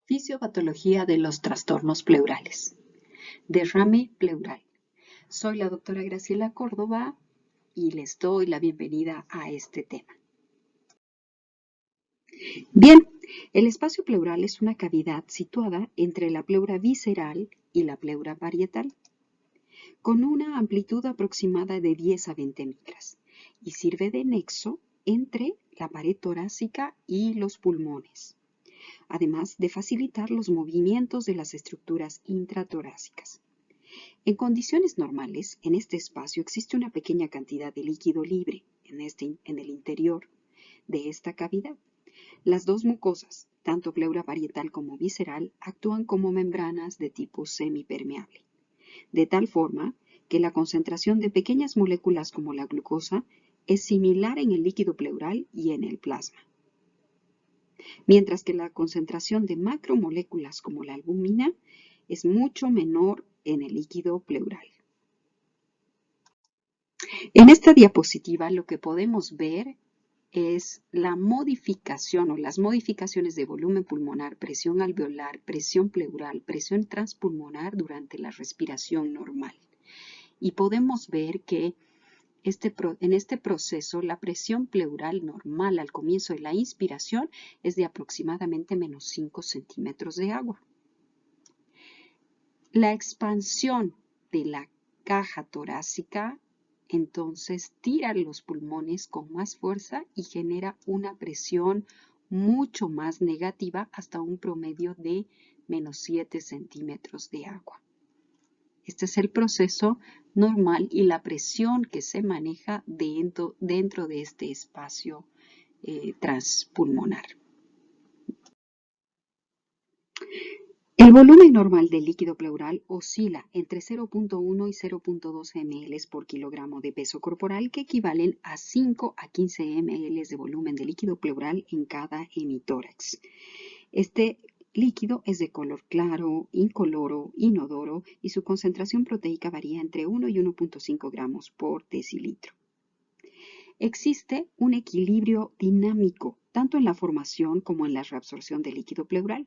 Fisiopatología de los trastornos pleurales. Derrame pleural. Soy la doctora Graciela Córdoba y les doy la bienvenida a este tema. Bien, el espacio pleural es una cavidad situada entre la pleura visceral y la pleura parietal, con una amplitud aproximada de 10 a 20 micras y sirve de nexo entre la pared torácica y los pulmones, además de facilitar los movimientos de las estructuras intratorácicas. En condiciones normales, en este espacio existe una pequeña cantidad de líquido libre en el interior de esta cavidad. Las dos mucosas, tanto pleura parietal como visceral, actúan como membranas de tipo semipermeable, de tal forma que la concentración de pequeñas moléculas como la glucosa es similar en el líquido pleural y en el plasma, mientras que la concentración de macromoléculas como la albúmina es mucho menor en el líquido pleural. En esta diapositiva lo que podemos ver es la modificación o las modificaciones de volumen pulmonar, presión alveolar, presión pleural, presión transpulmonar durante la respiración normal. Y podemos ver que en este proceso la presión pleural normal al comienzo de la inspiración es de aproximadamente menos 5 centímetros de agua. La expansión de la caja torácica entonces tira los pulmones con más fuerza y genera una presión mucho más negativa hasta un promedio de menos 7 centímetros de agua. Este es el proceso normal y la presión que se maneja dentro de este espacio transpulmonar. El volumen normal del líquido pleural oscila entre 0.1 y 0.2 ml por kilogramo de peso corporal, que equivalen a 5 a 15 ml de volumen de líquido pleural en cada hemitórax. Este líquido es de color claro, incoloro, inodoro y su concentración proteica varía entre 1 y 1.5 gramos por decilitro. Existe un equilibrio dinámico tanto en la formación como en la reabsorción del líquido pleural,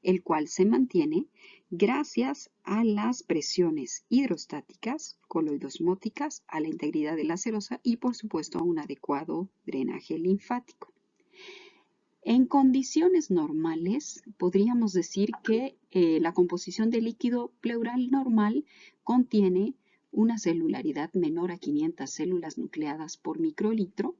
el cual se mantiene gracias a las presiones hidrostáticas, coloidosmóticas, a la integridad de la serosa y, por supuesto, a un adecuado drenaje linfático. En condiciones normales, podríamos decir que la composición del líquido pleural normal contiene una celularidad menor a 500 células nucleadas por microlitro,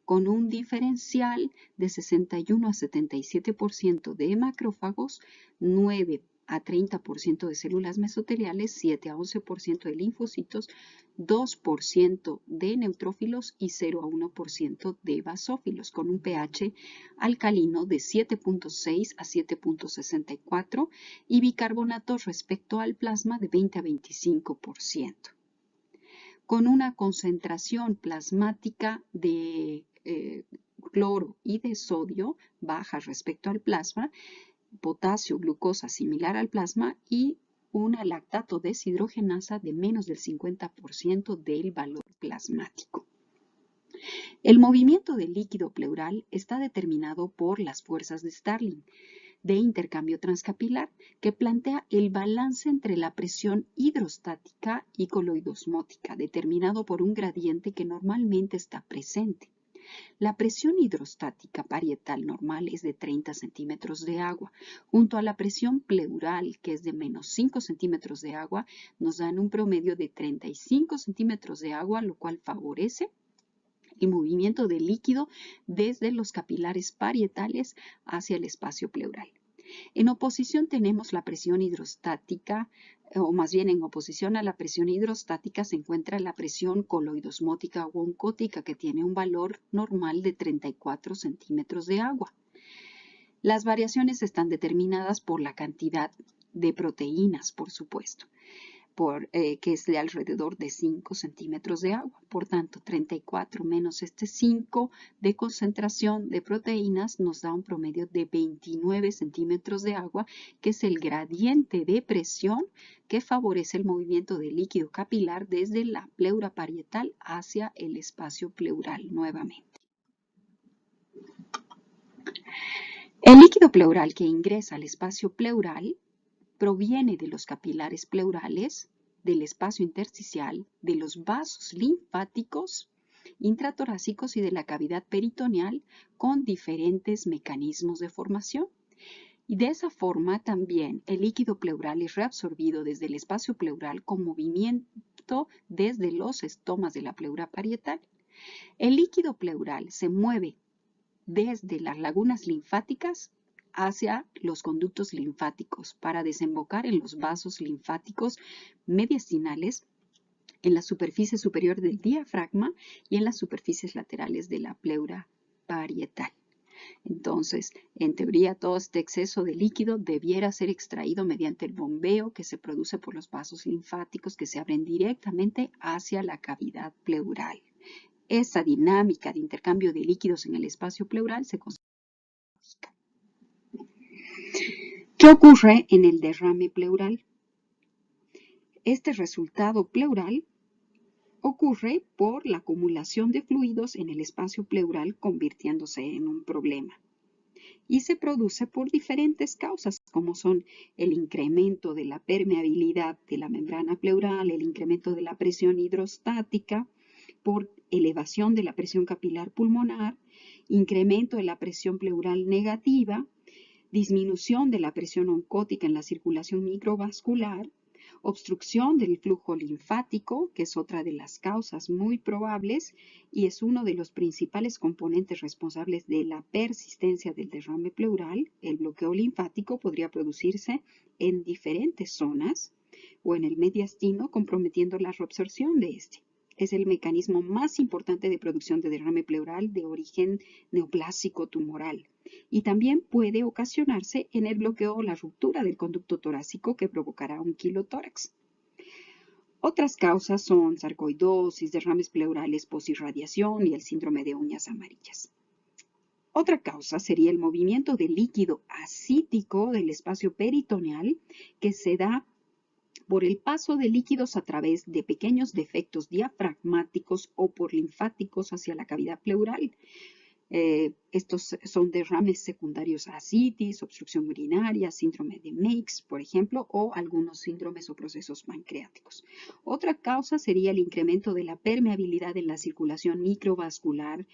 con un diferencial de 61 a 77% de macrófagos, 9 a 30% de células mesoteliales, 7 a 11% de linfocitos, 2% de neutrófilos y 0 a 1% de basófilos, con un pH alcalino de 7.6 a 7.64 y bicarbonato respecto al plasma de 20 a 25%. Con una concentración plasmática de cloro y de sodio baja respecto al plasma, potasio, glucosa similar al plasma y una lactato deshidrogenasa de menos del 50% del valor plasmático. El movimiento del líquido pleural está determinado por las fuerzas de Starling de intercambio transcapilar, que plantea el balance entre la presión hidrostática y coloidosmótica, determinado por un gradiente que normalmente está presente. La presión hidrostática parietal normal es de 30 centímetros de agua, junto a la presión pleural, que es de menos 5 centímetros de agua, nos dan un promedio de 35 centímetros de agua, lo cual favorece el movimiento del líquido desde los capilares parietales hacia el espacio pleural. En oposición tenemos la presión hidrostática, o más bien en oposición a la presión hidrostática se encuentra la presión coloidosmótica o oncótica, que tiene un valor normal de 34 centímetros de agua. Las variaciones están determinadas por la cantidad de proteínas, por supuesto, que es de alrededor de 5 centímetros de agua. Por tanto, 34 menos este 5 de concentración de proteínas nos da un promedio de 29 centímetros de agua, que es el gradiente de presión que favorece el movimiento del líquido capilar desde la pleura parietal hacia el espacio pleural nuevamente. El líquido pleural que ingresa al espacio pleural proviene de los capilares pleurales, del espacio intersticial, de los vasos linfáticos intratorácicos y de la cavidad peritoneal con diferentes mecanismos de formación. Y de esa forma también el líquido pleural es reabsorbido desde el espacio pleural con movimiento desde los estomas de la pleura parietal. El líquido pleural se mueve desde las lagunas linfáticas hacia los conductos linfáticos para desembocar en los vasos linfáticos mediastinales, en la superficie superior del diafragma y en las superficies laterales de la pleura parietal. Entonces, en teoría, todo este exceso de líquido debiera ser extraído mediante el bombeo que se produce por los vasos linfáticos que se abren directamente hacia la cavidad pleural. Esa dinámica de intercambio de líquidos en el espacio pleural se considera. ¿Qué ocurre en el derrame pleural? Este resultado pleural ocurre por la acumulación de fluidos en el espacio pleural convirtiéndose en un problema. Y se produce por diferentes causas, como son el incremento de la permeabilidad de la membrana pleural, el incremento de la presión hidrostática, por elevación de la presión capilar pulmonar, incremento de la presión pleural negativa, disminución de la presión oncótica en la circulación microvascular, obstrucción del flujo linfático, que es otra de las causas muy probables y es uno de los principales componentes responsables de la persistencia del derrame pleural. El bloqueo linfático podría producirse en diferentes zonas o en el mediastino, comprometiendo la reabsorción de este. Es el mecanismo más importante de producción de derrame pleural de origen neoplásico tumoral y también puede ocasionarse en el bloqueo o la ruptura del conducto torácico que provocará un quilotórax. Otras causas son sarcoidosis, derrames pleurales posirradiación y el síndrome de uñas amarillas. Otra causa sería el movimiento del líquido ascítico del espacio peritoneal que se da por el paso de líquidos a través de pequeños defectos diafragmáticos o por linfáticos hacia la cavidad pleural. Estos son derrames secundarios a ascitis, obstrucción urinaria, síndrome de Meigs, por ejemplo, o algunos síndromes o procesos pancreáticos. Otra causa sería el incremento de la permeabilidad en la circulación microvascular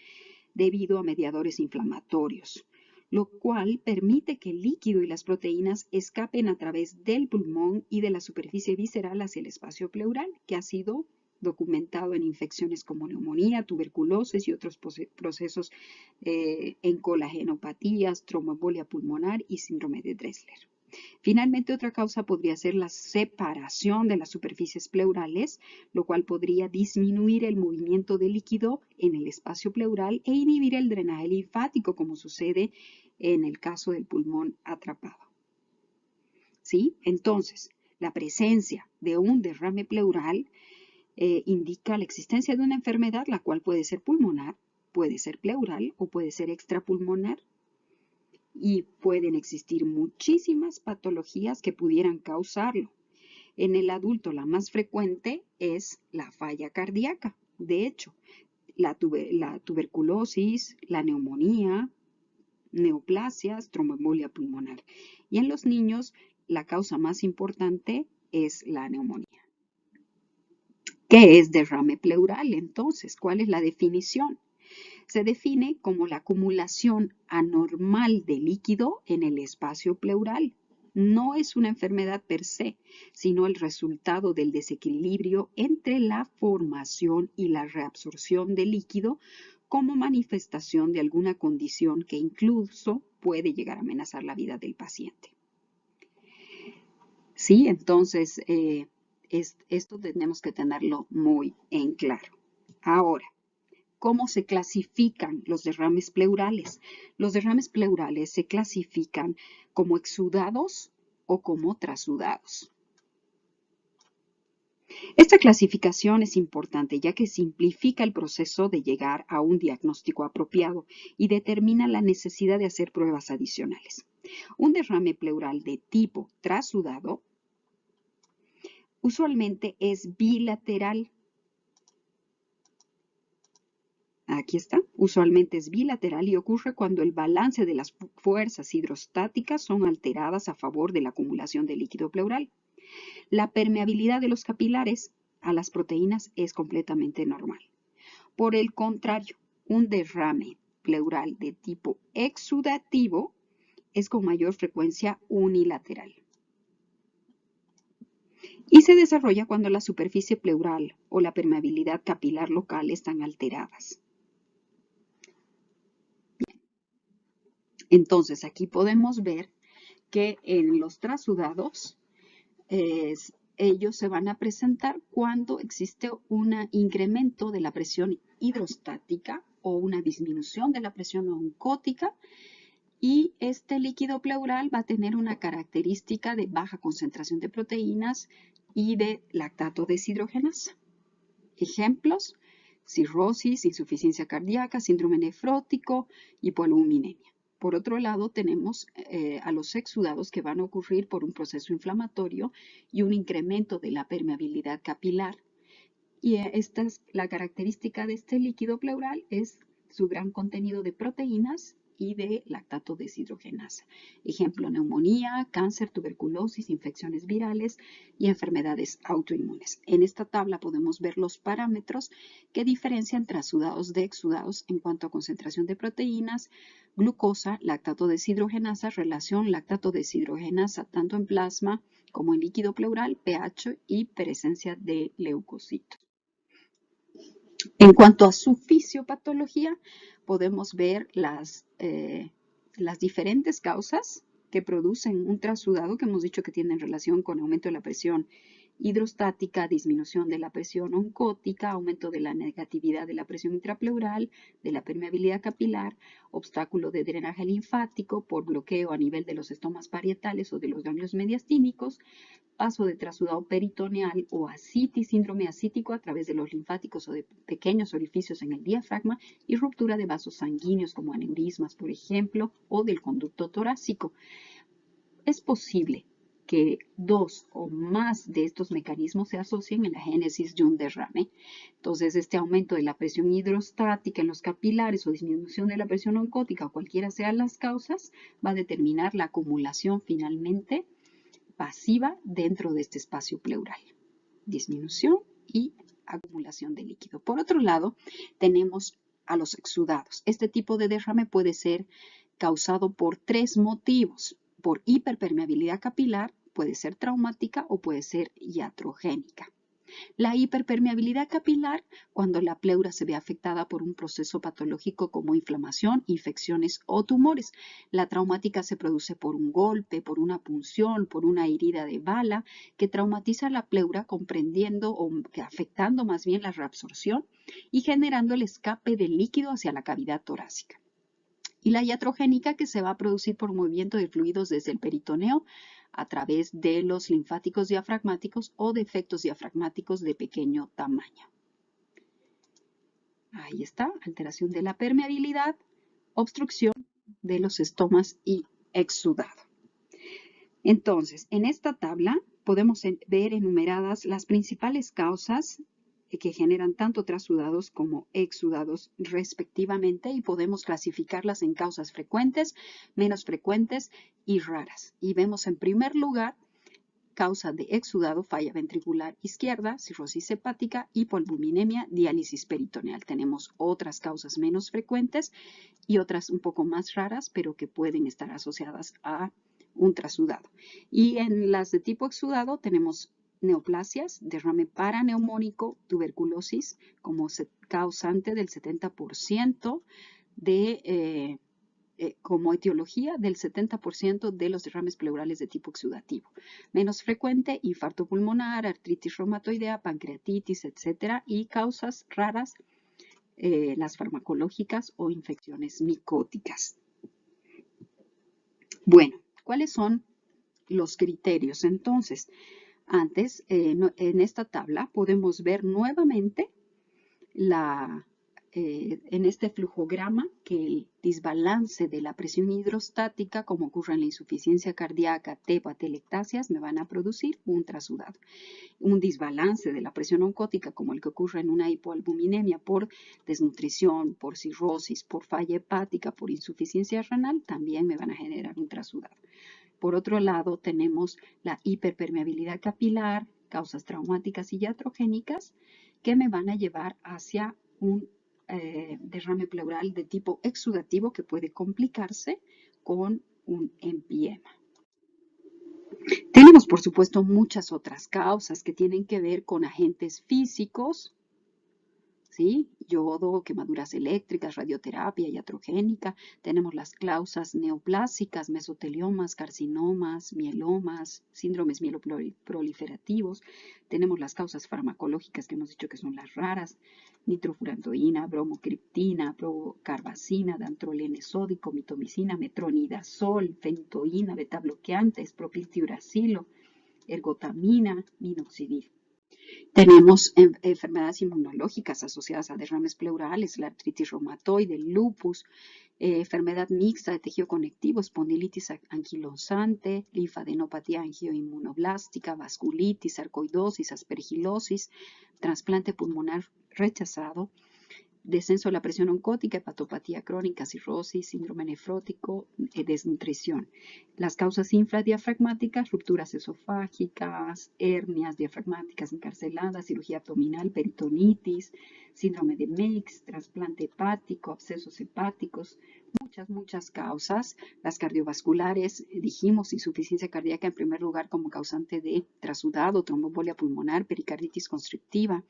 debido a mediadores inflamatorios, lo cual permite que el líquido y las proteínas escapen a través del pulmón y de la superficie visceral hacia el espacio pleural, que ha sido documentado en infecciones como neumonía, tuberculosis y otros procesos en colagenopatías, tromboembolia pulmonar y síndrome de Dressler. Finalmente, otra causa podría ser la separación de las superficies pleurales, lo cual podría disminuir el movimiento de líquido en el espacio pleural e inhibir el drenaje linfático, como sucede en el caso del pulmón atrapado. ¿Sí? Entonces, la presencia de un derrame pleural indica la existencia de una enfermedad, la cual puede ser pulmonar, puede ser pleural o puede ser extrapulmonar. Y pueden existir muchísimas patologías que pudieran causarlo. En el adulto la más frecuente es la falla cardíaca. De hecho, la tuberculosis, la neumonía, neoplasias, tromboembolia pulmonar. Y en los niños la causa más importante es la neumonía. ¿Qué es derrame pleural entonces? ¿Cuál es la definición? Se define como la acumulación anormal de líquido en el espacio pleural. No es una enfermedad per se, sino el resultado del desequilibrio entre la formación y la reabsorción de líquido como manifestación de alguna condición que incluso puede llegar a amenazar la vida del paciente. Sí, entonces esto tenemos que tenerlo muy en claro. Ahora, ¿cómo se clasifican los derrames pleurales? Los derrames pleurales se clasifican como exudados o como trasudados. Esta clasificación es importante ya que simplifica el proceso de llegar a un diagnóstico apropiado y determina la necesidad de hacer pruebas adicionales. Un derrame pleural de tipo trasudado usualmente es bilateral. Aquí está. Usualmente es bilateral y ocurre cuando el balance de las fuerzas hidrostáticas son alteradas a favor de la acumulación de líquido pleural. La permeabilidad de los capilares a las proteínas es completamente normal. Por el contrario, un derrame pleural de tipo exudativo es con mayor frecuencia unilateral y se desarrolla cuando la superficie pleural o la permeabilidad capilar local están alteradas. Entonces, aquí podemos ver que en los trasudados ellos se van a presentar cuando existe un incremento de la presión hidrostática o una disminución de la presión oncótica, y este líquido pleural va a tener una característica de baja concentración de proteínas y de lactato deshidrogenasa. Ejemplos: cirrosis, insuficiencia cardíaca, síndrome nefrótico, hipoalbuminemia. Por otro lado, tenemos a los exudados que van a ocurrir por un proceso inflamatorio y un incremento de la permeabilidad capilar. Y la característica de este líquido pleural es su gran contenido de proteínas y de lactato deshidrogenasa. Ejemplo: neumonía, cáncer, tuberculosis, infecciones virales y enfermedades autoinmunes. En esta tabla podemos ver los parámetros que diferencian trasudados de exudados en cuanto a concentración de proteínas, glucosa, lactato deshidrogenasa, relación lactato deshidrogenasa tanto en plasma como en líquido pleural, pH y presencia de leucocitos. En cuanto a su fisiopatología, podemos ver las diferentes causas que producen un trasudado, que hemos dicho que tienen relación con aumento de la presión hidrostática, disminución de la presión oncótica, aumento de la negatividad de la presión intrapleural, de la permeabilidad capilar, obstáculo de drenaje linfático por bloqueo a nivel de los estomas parietales o de los ganglios mediastínicos, paso de trasudado peritoneal o ascitis, síndrome ascítico a través de los linfáticos o de pequeños orificios en el diafragma, y ruptura de vasos sanguíneos como aneurismas, por ejemplo, o del conducto torácico. Es posible que dos o más de estos mecanismos se asocien en la génesis de un derrame. Entonces, este aumento de la presión hidrostática en los capilares o disminución de la presión oncótica, o cualquiera sean las causas, va a determinar la acumulación finalmente pasiva dentro de este espacio pleural. Disminución y acumulación de líquido. Por otro lado, tenemos a los exudados. Este tipo de derrame puede ser causado por tres motivos: por hiperpermeabilidad capilar, puede ser traumática o puede ser iatrogénica. La hiperpermeabilidad capilar, cuando la pleura se ve afectada por un proceso patológico como inflamación, infecciones o tumores. La traumática se produce por un golpe, por una punción, por una herida de bala que traumatiza la pleura, comprendiendo o afectando más bien la reabsorción y generando el escape del líquido hacia la cavidad torácica. Y la iatrogénica, que se va a producir por movimiento de fluidos desde el peritoneo a través de los linfáticos diafragmáticos o defectos diafragmáticos de pequeño tamaño. Ahí está: alteración de la permeabilidad, obstrucción de los estomas y exudado. Entonces, en esta tabla podemos ver enumeradas las principales causas que generan tanto trasudados como exudados respectivamente, y podemos clasificarlas en causas frecuentes, menos frecuentes y raras. Y vemos en primer lugar causa de exudado: falla ventricular izquierda, cirrosis hepática, hipoalbuminemia, diálisis peritoneal. Tenemos otras causas menos frecuentes y otras un poco más raras, pero que pueden estar asociadas a un trasudado. Y en las de tipo exudado tenemos neoplasias, derrame paraneumónico, tuberculosis como causante del 70% como etiología del 70% de los derrames pleurales de tipo exudativo. Menos frecuente: infarto pulmonar, artritis reumatoidea, pancreatitis, etc. Y causas raras: las farmacológicas o infecciones micóticas. Bueno, ¿cuáles son los criterios? Entonces, antes, en esta tabla podemos ver nuevamente en este flujograma que el desbalance de la presión hidrostática, como ocurre en la insuficiencia cardíaca, TEP, atelectasias, me van a producir un trasudado. Un desbalance de la presión oncótica, como el que ocurre en una hipoalbuminemia por desnutrición, por cirrosis, por falla hepática, por insuficiencia renal, también me van a generar un trasudado. Por otro lado, tenemos la hiperpermeabilidad capilar, causas traumáticas y iatrogénicas, que me van a llevar hacia un derrame pleural de tipo exudativo que puede complicarse con un empiema. Tenemos, por supuesto, muchas otras causas que tienen que ver con agentes físicos, ¿sí? Yodo, quemaduras eléctricas, radioterapia iatrogénica. Tenemos las causas neoplásicas, mesoteliomas, carcinomas, mielomas, síndromes mieloproliferativos. Tenemos las causas farmacológicas que hemos dicho que son las raras: nitrofurantoína, bromocriptina, procarbazina, dantrolene sódico, mitomicina, metronidazol, fentoína, betabloqueantes, propiltiuracilo, ergotamina, minoxidil. Tenemos enfermedades inmunológicas asociadas a derrames pleurales, la artritis reumatoide, el lupus, enfermedad mixta de tejido conectivo, espondilitis anquilosante, linfadenopatía angioinmunoblástica, vasculitis, sarcoidosis, aspergilosis, trasplante pulmonar rechazado, descenso de la presión oncótica, hepatopatía crónica, cirrosis, síndrome nefrótico, desnutrición. Las causas infradiafragmáticas, rupturas esofágicas, hernias diafragmáticas encarceladas, cirugía abdominal, peritonitis, síndrome de Meigs, trasplante hepático, abscesos hepáticos, muchas causas. Las cardiovasculares, dijimos, insuficiencia cardíaca en primer lugar como causante de trasudado, tromboembolia pulmonar, pericarditis constrictiva,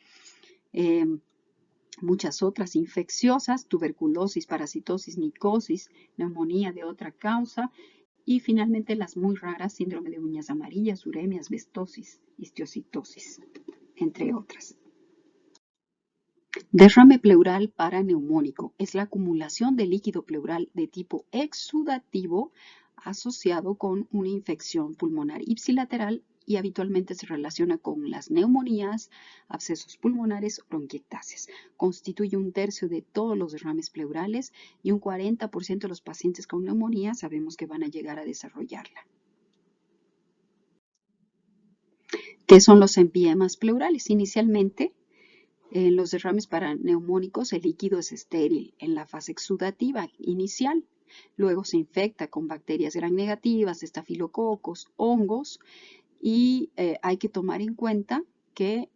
muchas otras infecciosas, tuberculosis, parasitosis, micosis, neumonía de otra causa, y finalmente las muy raras, síndrome de uñas amarillas, uremia, asbestosis, histiocitosis, entre otras. Derrame pleural paraneumónico es la acumulación de líquido pleural de tipo exudativo asociado con una infección pulmonar ipsilateral y habitualmente se relaciona con las neumonías, abscesos pulmonares o bronquiectasias. Constituye un tercio de todos los derrames pleurales y un 40% de los pacientes con neumonía sabemos que van a llegar a desarrollarla. ¿Qué son los empiemas pleurales? Inicialmente, en los derrames paraneumónicos el líquido es estéril en la fase exudativa inicial. Luego se infecta con bacterias gram negativas, estafilococos, hongos, y hay que tomar en cuenta que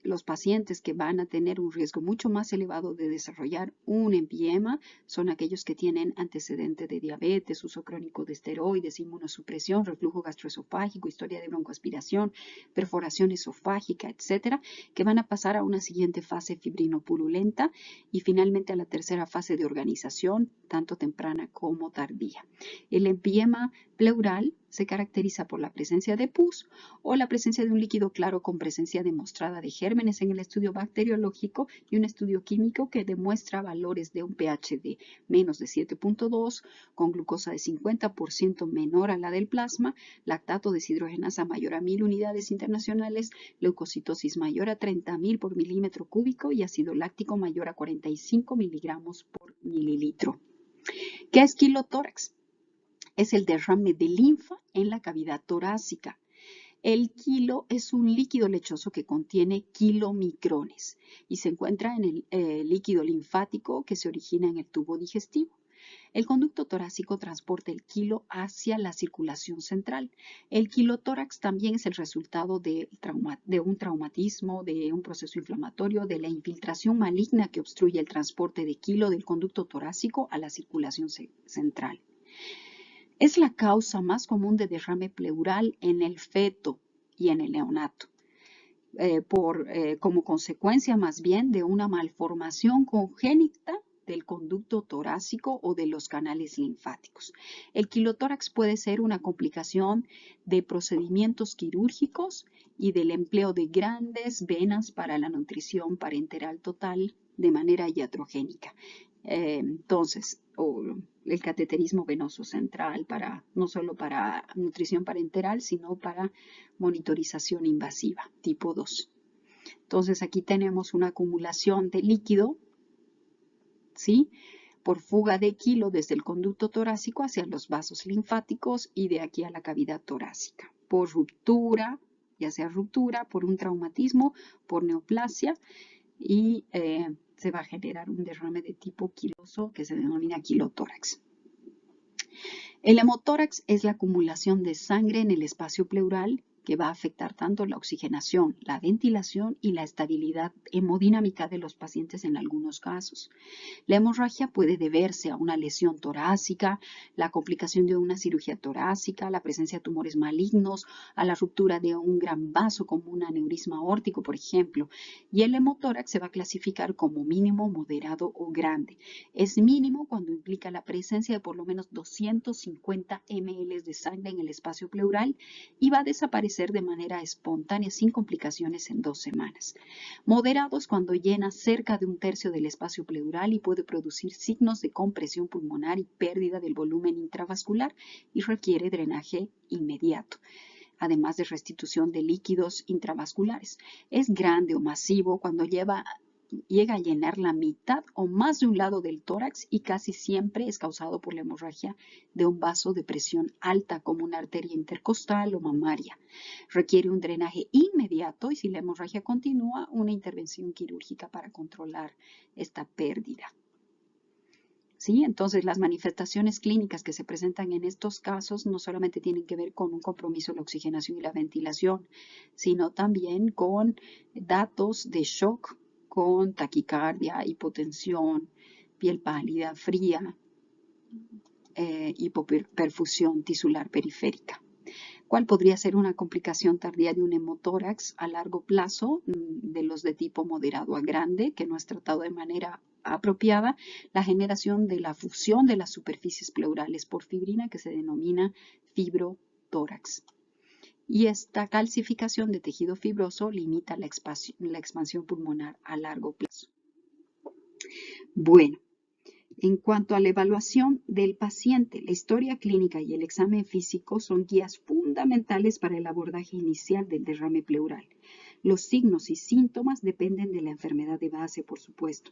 los pacientes que van a tener un riesgo mucho más elevado de desarrollar un empiema son aquellos que tienen antecedente de diabetes, uso crónico de esteroides, inmunosupresión, reflujo gastroesofágico, historia de broncoaspiración, perforación esofágica, etcétera, que van a pasar a una siguiente fase fibrinopurulenta y finalmente a la tercera fase de organización, tanto temprana como tardía. El empiema pleural se caracteriza por la presencia de pus o la presencia de un líquido claro con presencia demostrada de gérmenes en el estudio bacteriológico y un estudio químico que demuestra valores de un pH de menos de 7.2 con glucosa de 50% menor a la del plasma, lactato deshidrogenasa mayor a 1000 unidades internacionales, leucocitosis mayor a 30.000 por milímetro cúbico y ácido láctico mayor a 45 miligramos por mililitro. ¿Qué es quilotórax? Es el derrame de linfa en la cavidad torácica. El quilo es un líquido lechoso que contiene kilomicrones y se encuentra en el líquido linfático que se origina en el tubo digestivo. El conducto torácico transporta el quilo hacia la circulación central. El quilotórax también es el resultado de un traumatismo, de un proceso inflamatorio, de la infiltración maligna que obstruye el transporte de quilo del conducto torácico a la circulación central. Es la causa más común de derrame pleural en el feto y en el neonato, como consecuencia más bien de una malformación congénita del conducto torácico o de los canales linfáticos. El quilotórax puede ser una complicación de procedimientos quirúrgicos y del empleo de grandes venas para la nutrición parenteral total de manera iatrogénica. Entonces, el cateterismo venoso central no solo para nutrición parenteral, sino para monitorización invasiva, tipo 2. Entonces, aquí tenemos una acumulación de líquido ¿sí? Por fuga de quilo desde el conducto torácico hacia los vasos linfáticos y de aquí a la cavidad torácica. Por ruptura, ya sea ruptura, por un traumatismo, por neoplasia y se va a generar un derrame de tipo quiloso que se denomina quilotórax. El hemotórax es la acumulación de sangre en el espacio pleural que va a afectar tanto la oxigenación, la ventilación y la estabilidad hemodinámica de los pacientes en algunos casos. La hemorragia puede deberse a una lesión torácica, la complicación de una cirugía torácica, la presencia de tumores malignos, a la ruptura de un gran vaso como un aneurisma aórtico, por ejemplo. Y el hemotórax se va a clasificar como mínimo, moderado o grande. Es mínimo cuando implica la presencia de por lo menos 250 ml de sangre en el espacio pleural y va a desaparecer de manera espontánea sin complicaciones en 2 semanas. Moderado es cuando llena cerca de un tercio del espacio pleural y puede producir signos de compresión pulmonar y pérdida del volumen intravascular y requiere drenaje inmediato, además de restitución de líquidos intravasculares. Es grande o masivo cuando llega a llenar la mitad o más de un lado del tórax y casi siempre es causado por la hemorragia de un vaso de presión alta como una arteria intercostal o mamaria. Requiere un drenaje inmediato y si la hemorragia continúa, una intervención quirúrgica para controlar esta pérdida. ¿Sí? Entonces, las manifestaciones clínicas que se presentan en estos casos no solamente tienen que ver con un compromiso de la oxigenación y la ventilación, sino también con datos de shock, con taquicardia, hipotensión, piel pálida, fría, hipoperfusión tisular periférica. ¿Cuál podría ser una complicación tardía de un hemotórax a largo plazo de los de tipo moderado a grande que no es tratado de manera apropiada? La generación de la fusión de las superficies pleurales por fibrina que se denomina fibrotórax. Y esta calcificación de tejido fibroso limita la expansión pulmonar a largo plazo. Bueno. En cuanto a la evaluación del paciente, la historia clínica y el examen físico son guías fundamentales para el abordaje inicial del derrame pleural. Los signos y síntomas dependen de la enfermedad de base, por supuesto,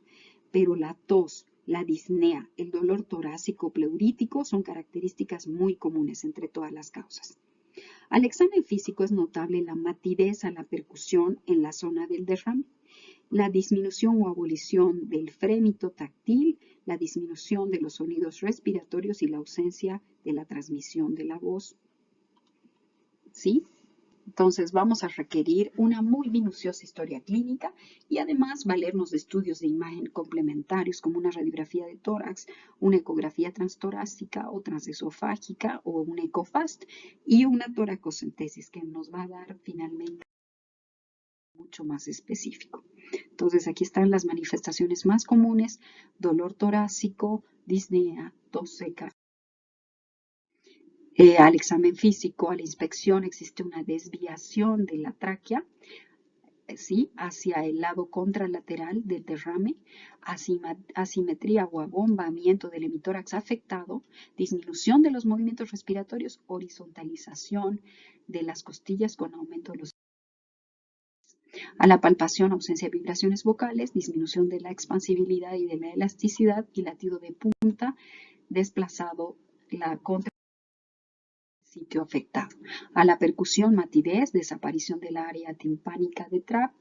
pero la tos, la disnea, el dolor torácico pleurítico son características muy comunes entre todas las causas. Al examen físico es notable la matidez a la percusión en la zona del derrame, la disminución o abolición del frémito táctil, la disminución de los sonidos respiratorios y la ausencia de la transmisión de la voz. ¿Sí? Entonces vamos a requerir una muy minuciosa historia clínica y además valernos de estudios de imagen complementarios como una radiografía de tórax, una ecografía transtorácica o transesofágica o un ECOFAST y una toracocentesis que nos va a dar finalmente mucho más específico. Entonces aquí están las manifestaciones más comunes: dolor torácico, disnea, tos seca. Al examen físico, a la inspección, existe una desviación de la tráquea, ¿sí?, hacia el lado contralateral del derrame, asimetría o abombamiento del hemitórax afectado, disminución de los movimientos respiratorios, horizontalización de las costillas con aumento de los. A la palpación, ausencia de vibraciones vocales, disminución de la expansibilidad y de la elasticidad y latido de punta desplazado la contra sitio afectado. A la percusión, matidez, desaparición del área timpánica de trap,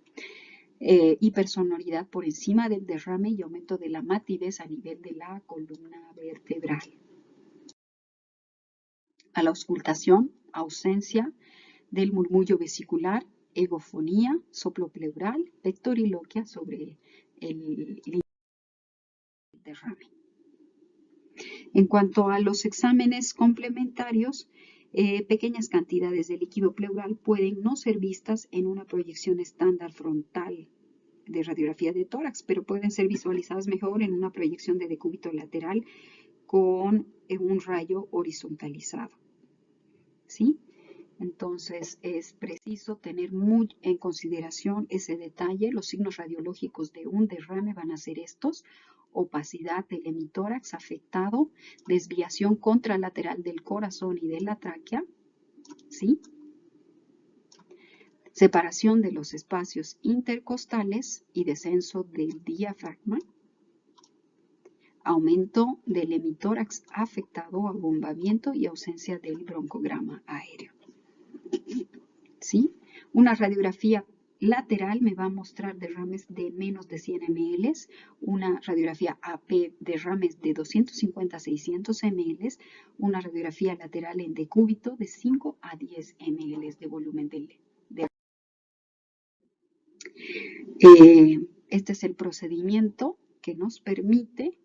hipersonoridad por encima del derrame y aumento de la matidez a nivel de la columna vertebral. A la auscultación, ausencia del murmullo vesicular, egofonía, soplo pleural, pectoriloquia sobre el derrame. En cuanto a los exámenes complementarios, pequeñas cantidades de líquido pleural pueden no ser vistas en una proyección estándar frontal de radiografía de tórax, pero pueden ser visualizadas mejor en una proyección de decúbito lateral con un rayo horizontalizado. ¿Sí? Entonces es preciso tener muy en consideración ese detalle. Los signos radiológicos de un derrame van a ser estos: opacidad del hemitórax afectado, desviación contralateral del corazón y de la tráquea, ¿sí?, separación de los espacios intercostales y descenso del diafragma, aumento del hemitórax afectado, abombamiento y ausencia del broncograma aéreo. ¿Sí? Una radiografía lateral me va a mostrar derrames de menos de 100 ml, una radiografía AP derrames de 250 a 600 ml, una radiografía lateral en decúbito de 5 a 10 ml de volumen de Este es el procedimiento que nos permite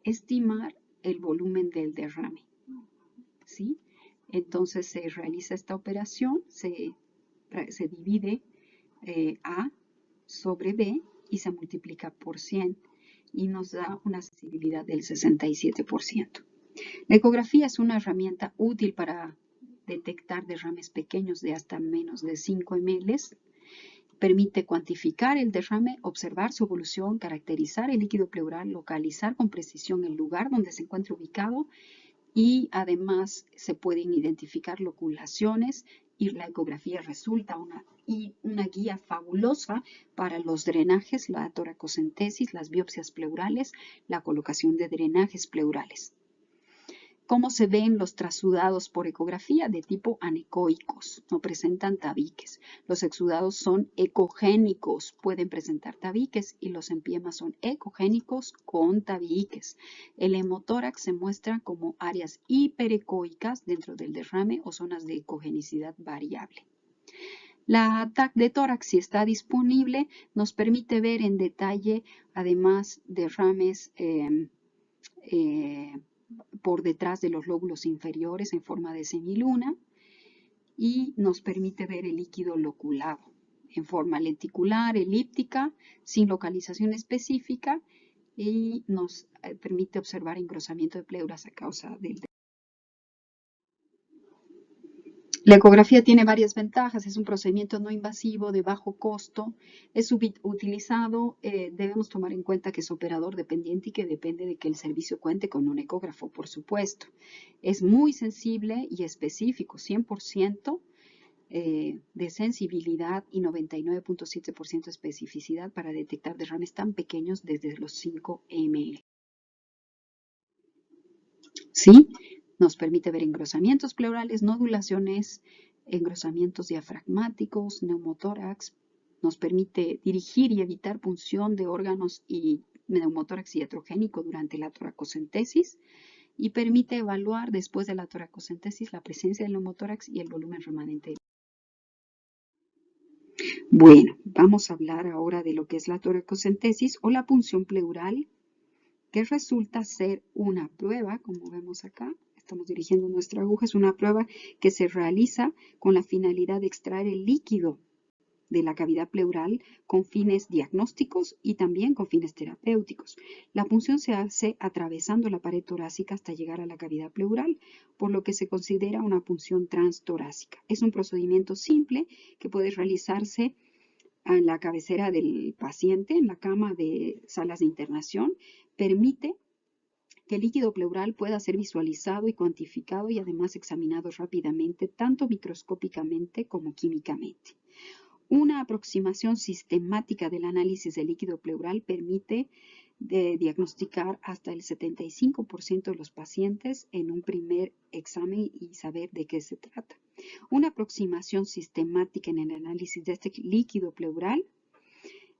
estimar el volumen del derrame. ¿Sí? Entonces se realiza esta operación, se divide A sobre B y se multiplica por 100 y nos da una sensibilidad del 67%. La ecografía es una herramienta útil para detectar derrames pequeños de hasta menos de 5 ml. Permite cuantificar el derrame, observar su evolución, caracterizar el líquido pleural, localizar con precisión el lugar donde se encuentra ubicado y además se pueden identificar loculaciones y la ecografía resulta una guía fabulosa para los drenajes, la toracocentesis, las biopsias pleurales, la colocación de drenajes pleurales. ¿Cómo se ven los trasudados por ecografía? De tipo anecoicos, no presentan tabiques. Los exudados son ecogénicos, pueden presentar tabiques y los empiemas son ecogénicos con tabiques. El hemotórax se muestra como áreas hiperecoicas dentro del derrame o zonas de ecogenicidad variable. La TAC de tórax, si está disponible, nos permite ver en detalle, además, derrames por detrás de los lóbulos inferiores en forma de semiluna y nos permite ver el líquido loculado en forma lenticular, elíptica, sin localización específica y nos permite observar engrosamiento de pleuras a causa del. La ecografía tiene varias ventajas, es un procedimiento no invasivo de bajo costo, es utilizado, debemos tomar en cuenta que es operador dependiente y que depende de que el servicio cuente con un ecógrafo, por supuesto. Es muy sensible y específico, 100% de sensibilidad y 99.7% de especificidad para detectar derrames tan pequeños desde los 5 ml. ¿Sí? Nos permite ver engrosamientos pleurales, nodulaciones, engrosamientos diafragmáticos, neumotórax. Nos permite dirigir y evitar punción de órganos y neumotórax iatrogénico durante la toracocentesis y permite evaluar después de la toracocentesis la presencia del neumotórax y el volumen remanente. Bueno, vamos a hablar ahora de lo que es la toracocentesis o la punción pleural, que resulta ser una prueba, como vemos acá. Estamos dirigiendo nuestra aguja, es una prueba que se realiza con la finalidad de extraer el líquido de la cavidad pleural con fines diagnósticos y también con fines terapéuticos. La punción se hace atravesando la pared torácica hasta llegar a la cavidad pleural, por lo que se considera una punción transtorácica. Es un procedimiento simple que puede realizarse en la cabecera del paciente, en la cama de salas de internación. Permite que el líquido pleural pueda ser visualizado y cuantificado y además examinado rápidamente, tanto microscópicamente como químicamente. Una aproximación sistemática del análisis del líquido pleural permite diagnosticar hasta el 75% de los pacientes en un primer examen y saber de qué se trata. Una aproximación sistemática en el análisis de este líquido pleural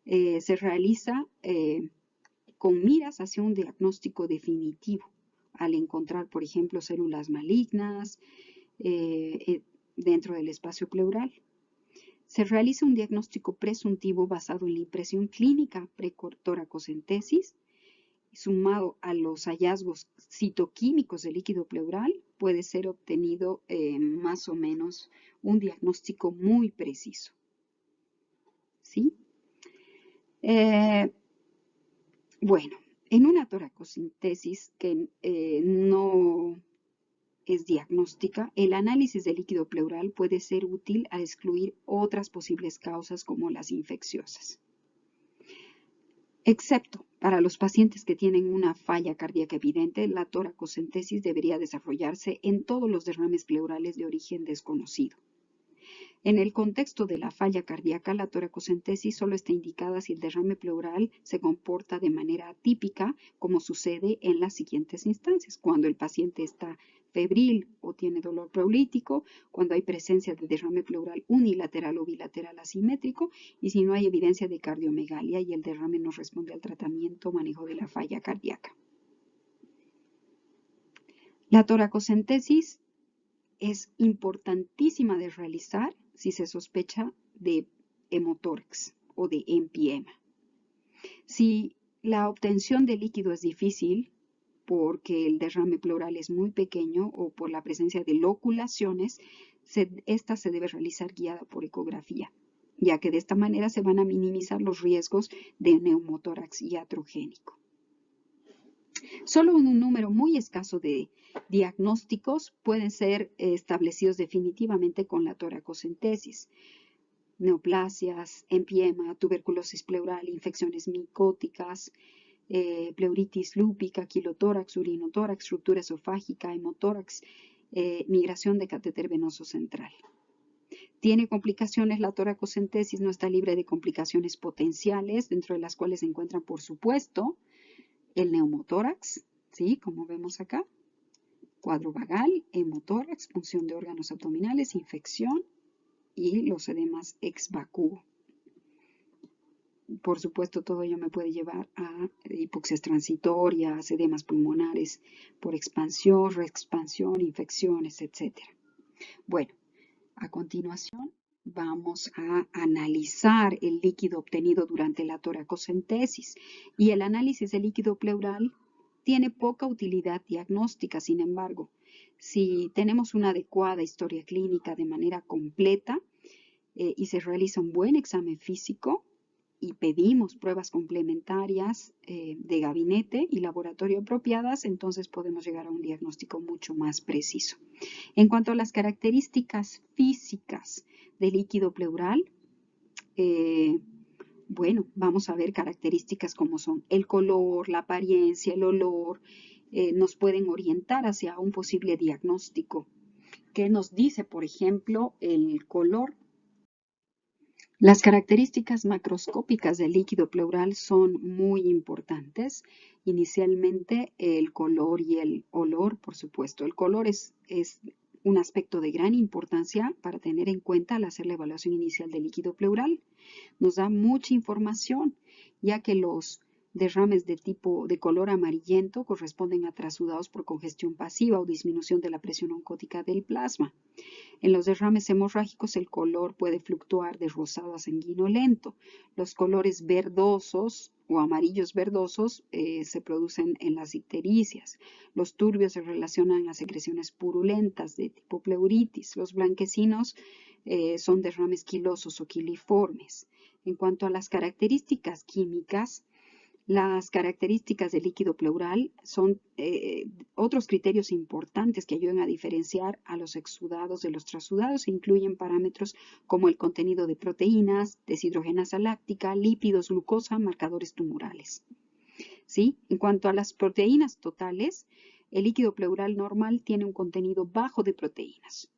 se realiza con miras hacia un diagnóstico definitivo, al encontrar, por ejemplo, células malignas dentro del espacio pleural. Se realiza un diagnóstico presuntivo basado en la impresión clínica pre-toracocentesis, sumado a los hallazgos citoquímicos del líquido pleural, puede ser obtenido más o menos un diagnóstico muy preciso. ¿Sí? Bueno, en una toracocentesis que no es diagnóstica, el análisis del líquido pleural puede ser útil a excluir otras posibles causas como las infecciosas. Excepto para los pacientes que tienen una falla cardíaca evidente, la toracocentesis debería desarrollarse en todos los derrames pleurales de origen desconocido. En el contexto de la falla cardíaca, la toracocentesis solo está indicada si el derrame pleural se comporta de manera atípica, como sucede en las siguientes instancias: cuando el paciente está febril o tiene dolor pleurolítico, cuando hay presencia de derrame pleural unilateral o bilateral asimétrico, y si no hay evidencia de cardiomegalia y el derrame no responde al tratamiento o manejo de la falla cardíaca. La toracocentesis es importantísima de realizar si se sospecha de hemotórax o de empiema. Si la obtención de líquido es difícil porque el derrame pleural es muy pequeño o por la presencia de loculaciones, esta se debe realizar guiada por ecografía, ya que de esta manera se van a minimizar los riesgos de neumotórax iatrogénico. Solo un número muy escaso de diagnósticos pueden ser establecidos definitivamente con la toracocentesis: neoplasias, empiema, tuberculosis pleural, infecciones micóticas, pleuritis lúpica, quilotórax, urinotórax, ruptura esofágica, hemotórax, migración de catéter venoso central. Tiene complicaciones la toracocentesis, no está libre de complicaciones potenciales, dentro de las cuales se encuentran, por supuesto, el neumotórax, ¿sí? Como vemos acá, cuadro vagal, hemotórax, punción de órganos abdominales, infección y los edemas ex vacuo. Por supuesto, todo ello me puede llevar a hipoxias transitorias, edemas pulmonares por expansión, reexpansión, infecciones, etc. Bueno, a continuación vamos a analizar el líquido obtenido durante la toracocentesis, y el análisis del líquido pleural tiene poca utilidad diagnóstica. Sin embargo, si tenemos una adecuada historia clínica de manera completa y se realiza un buen examen físico y pedimos pruebas complementarias de gabinete y laboratorio apropiadas, entonces podemos llegar a un diagnóstico mucho más preciso. En cuanto a las características físicas del líquido pleural, bueno, vamos a ver características como son el color, la apariencia, el olor, nos pueden orientar hacia un posible diagnóstico. ¿Qué nos dice, por ejemplo, el color? Las características macroscópicas del líquido pleural son muy importantes. Inicialmente, el color y el olor, por supuesto. El color es un aspecto de gran importancia para tener en cuenta al hacer la evaluación inicial del líquido pleural. Nos da mucha información, ya que los derrames de color amarillento corresponden a trasudados por congestión pasiva o disminución de la presión oncótica del plasma. En los derrames hemorrágicos el color puede fluctuar de rosado a sanguinolento. Los colores verdosos o amarillos verdosos se producen en las ictericias. Los turbios se relacionan a secreciones purulentas de tipo pleuritis. Los blanquecinos son derrames quilosos o quiliformes. En cuanto a las características químicas, las características del líquido pleural son otros criterios importantes que ayudan a diferenciar a los exudados de los trasudados e incluyen parámetros como el contenido de proteínas, deshidrogenasa láctica, lípidos, glucosa, marcadores tumorales. ¿Sí? En cuanto a las proteínas totales, el líquido pleural normal tiene un contenido bajo de proteínas.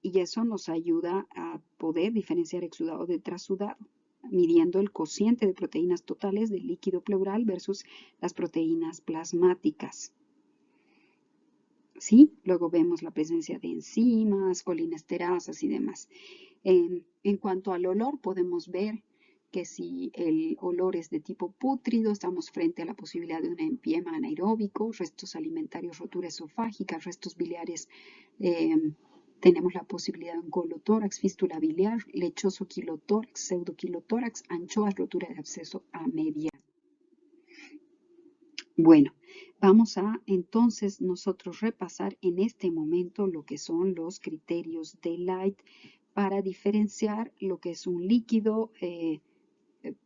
Y eso nos ayuda a poder diferenciar exudado de trasudado, midiendo el cociente de proteínas totales del líquido pleural versus las proteínas plasmáticas. ¿Sí? Luego vemos la presencia de enzimas, colinesterasas y demás. En cuanto al olor, podemos ver que si el olor es de tipo pútrido, estamos frente a la posibilidad de un empiema anaeróbico, restos alimentarios, rotura esofágica, restos biliares. Tenemos la posibilidad de un colotórax, fístula biliar, lechoso quilotórax, pseudoquilotórax, anchoas, rotura de absceso a media. Bueno, vamos a entonces nosotros repasar en este momento lo que son los criterios de Light para diferenciar lo que es un líquido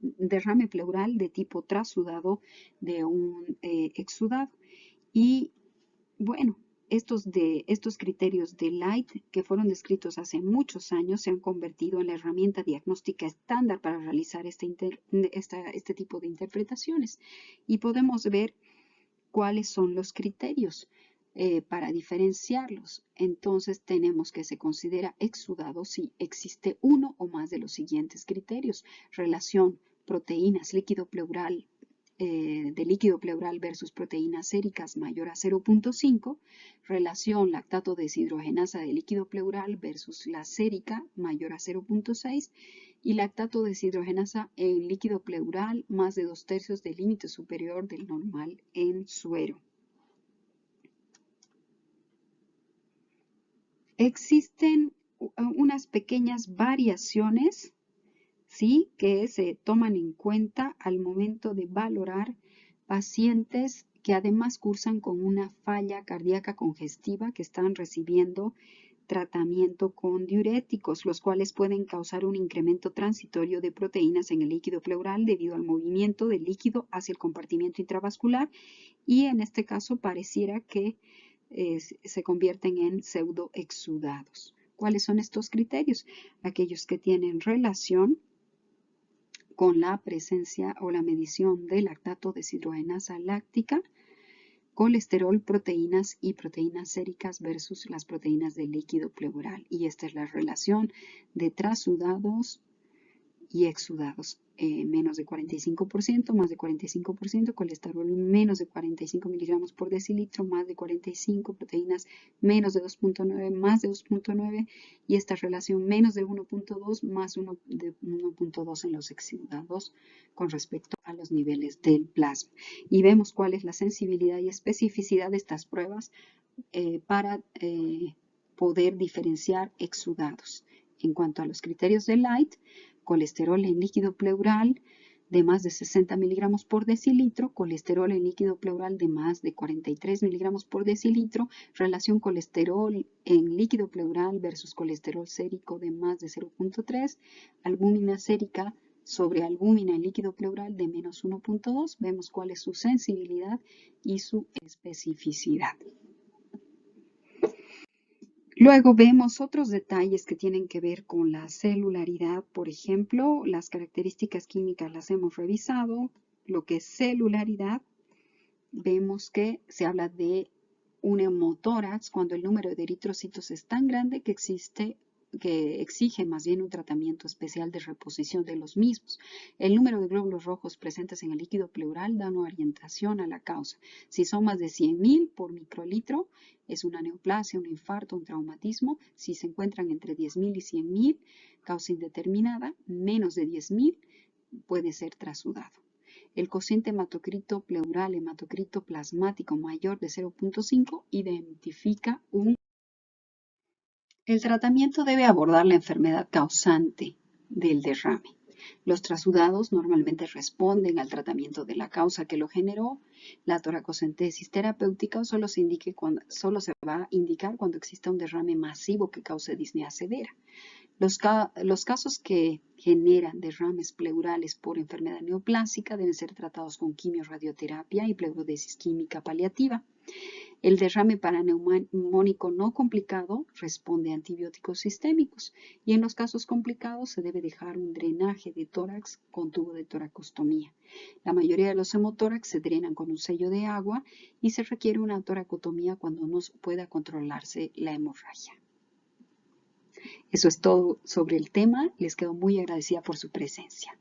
derrame pleural de tipo trasudado de un exudado. Y bueno, estos criterios de Light, que fueron descritos hace muchos años, se han convertido en la herramienta diagnóstica estándar para realizar este tipo de interpretaciones. Y podemos ver cuáles son los criterios. para diferenciarlos. Entonces tenemos que se considera exudado si existe uno o más de los siguientes criterios: relación proteínas líquido pleural de líquido pleural versus proteínas séricas mayor a 0.5, relación lactato deshidrogenasa de líquido pleural versus la sérica mayor a 0.6 y lactato deshidrogenasa en líquido pleural más de 2/3 del límite superior del normal en suero. Existen unas pequeñas variaciones, ¿sí?, que se toman en cuenta al momento de valorar pacientes que además cursan con una falla cardíaca congestiva, que están recibiendo tratamiento con diuréticos, los cuales pueden causar un incremento transitorio de proteínas en el líquido pleural debido al movimiento del líquido hacia el compartimiento intravascular, y en este caso pareciera que se convierten en pseudoexudados. ¿Cuáles son estos criterios? Aquellos que tienen relación con la presencia o la medición de lactato deshidrogenasa láctica, colesterol, proteínas y proteínas séricas versus las proteínas del líquido pleural. Y esta es la relación de trasudados y exudados. Menos de 45%, más de 45%, colesterol menos de 45 miligramos por decilitro, más de 45, proteínas menos de 2.9, más de 2.9, y esta relación menos de 1.2, más de 1.2 en los exudados con respecto a los niveles del plasma. Y vemos cuál es la sensibilidad y especificidad de estas pruebas para poder diferenciar exudados. En cuanto a los criterios de Light, colesterol en líquido pleural de más de 60 miligramos por decilitro, colesterol en líquido pleural de más de 43 miligramos por decilitro, relación colesterol en líquido pleural versus colesterol sérico de más de 0.3, albúmina sérica sobre albúmina en líquido pleural de menos 1.2, vemos cuál es su sensibilidad y su especificidad. Luego vemos otros detalles que tienen que ver con la celularidad. Por ejemplo, las características químicas las hemos revisado. Lo que es celularidad, vemos que se habla de un hemotórax cuando el número de eritrocitos es tan grande que exige más bien un tratamiento especial de reposición de los mismos. El número de glóbulos rojos presentes en el líquido pleural da una orientación a la causa. Si son más de 100.000 por microlitro, es una neoplasia, un infarto, un traumatismo. Si se encuentran entre 10.000 y 100.000, causa indeterminada. Menos de 10.000 puede ser trasudado. El cociente hematocrito pleural, hematocrito plasmático mayor de 0.5 identifica un... El tratamiento debe abordar la enfermedad causante del derrame. Los trasudados normalmente responden al tratamiento de la causa que lo generó. La toracocentesis terapéutica solo se va a indicar cuando exista un derrame masivo que cause disnea severa. Los casos que generan derrames pleurales por enfermedad neoplásica deben ser tratados con quimio-radioterapia y pleurodesis química paliativa. El derrame paraneumónico no complicado responde a antibióticos sistémicos, y en los casos complicados se debe dejar un drenaje de tórax con tubo de toracostomía. La mayoría de los hemotórax se drenan con un sello de agua y se requiere una toracotomía cuando no pueda controlarse la hemorragia. Eso es todo sobre el tema. Les quedo muy agradecida por su presencia.